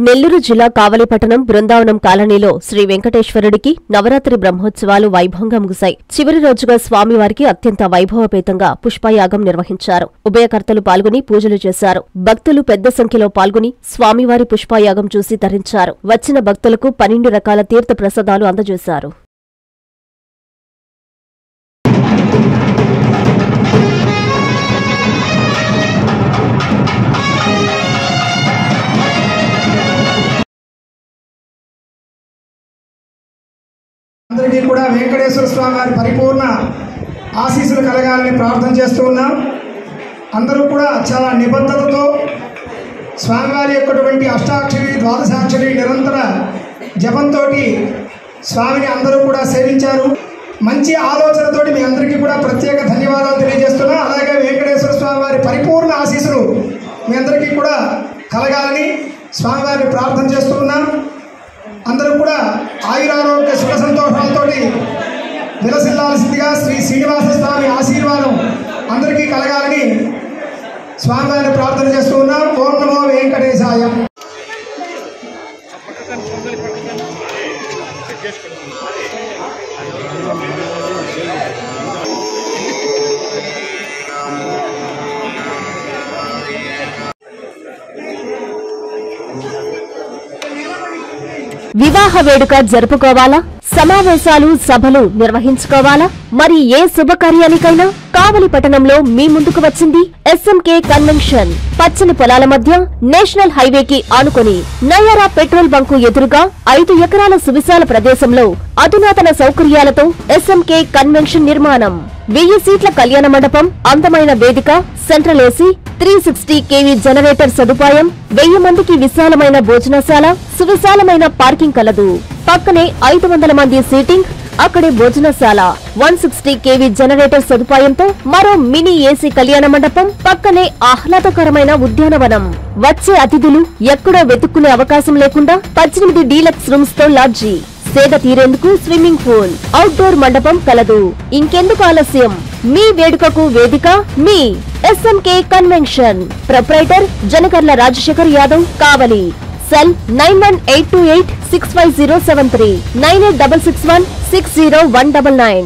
నెల్లూరు జిల్లా కావలిపట్టణం బృందావనం కాలనీలో శ్రీ వెంకటేశ్వరుడికి నవరాత్రి బ్రహ్మోత్సవాలు వైభవంగా ముగిశాయి. చివరి రోజుగా స్వామివారికి అత్యంత వైభవపేతంగా పుష్పయాగం నిర్వహించారు. ఉభయకర్తలు పాల్గొని పూజలు చేశారు. భక్తులు పెద్ద సంఖ్యలో పాల్గొని స్వామివారి పుష్పయాగం చూసి తరించారు. వచ్చిన భక్తులకు 12 రకాల తీర్థ ప్రసాదాలు అందజేశారు. అందరికీ కూడా వెంకటేశ్వర స్వామి వారి పరిపూర్ణ ఆశీస్సులు కలగాలని ప్రార్థన చేస్తూ ఉన్నాం. అందరూ కూడా చాలా నిబద్ధతతో స్వామివారి యొక్కటువంటి అష్టాక్షరి ద్వాదశాక్షరి నిరంతర జపంతో స్వామిని అందరూ కూడా సేవించారు. మంచి ఆలోచనతోటి మీ అందరికీ కూడా ప్రత్యేక ధన్యవాదాలు తెలియజేస్తున్నా. అలాగే వెంకటేశ్వర స్వామి వారి పరిపూర్ణ ఆశీస్సులు మీ అందరికీ కూడా కలగాలని స్వామివారిని ప్రార్థన చేస్తూ ఉన్నాం. అందరూ కూడా ఆయురారోగ్య సుఖ సంతోషాలతో విలసిల్లాల్సిందిగా శ్రీ శ్రీనివాస స్వామి ఆశీర్వాదం అందరికీ కలగాలని స్వామివారిని ప్రార్థన చేస్తూ ఉన్నాం. ఓం నమో వెంకటేశాయ. వివాహ వేడుక జరుపుకోవాలా? సమావేశాలు సభలు నిర్వహించుకోవాలా? మరి ఏ శుభకార్యానికైనా కావలిపట్టణంలో మీ ముందుకు వచ్చింది ఎస్ఎంకే కన్వెన్షన్. పచ్చని పొలాల మధ్య నేషనల్ హైవేకి ఆనుకొని నయారా పెట్రోల్ బంకు ఎదురుగా 5 ఎకరాల సువిశాల ప్రదేశంలో అధునాతన సౌకర్యాలతో ఎస్ఎంకే కన్వెన్షన్ నిర్మాణం. 1000 సీట్ల కళ్యాణ మండపం, అందమైన వేదిక, సెంట్రల్ ఏసీ, 360 kV జనరేటర్ సదుపాయం, 1000 మందికి విశాలమైన భోజనశాల, సువిశాలమైన పార్కింగ్ కలదు. పక్కనే 500 మంది సీటింగ్, అక్కడే భోజనశాల, 160 kV జనరేటర్ సదుపాయంతో మరో మినీ ఏసీ కళ్యాణ మండపం, పక్కనే ఆహ్లాదకరమైన ఉద్యానవనం. వచ్చే అతిథులు ఎక్కడో వెతుక్కునే అవకాశం లేకుండా 18 డీలక్స్ రూమ్స్ తో లాడ్జీ, సేద తీరేందుకు స్విమ్మింగ్ పూల్, అవుట్డోర్ మండపం కలదు. ఇంకెందుకు ఆలస్యం? మీ వేడుకకు వేదిక మీ SMK convention. Proprietor Janakarla Rajasekhar Yadav, Kavali. Cell 9182865073, 9866160199.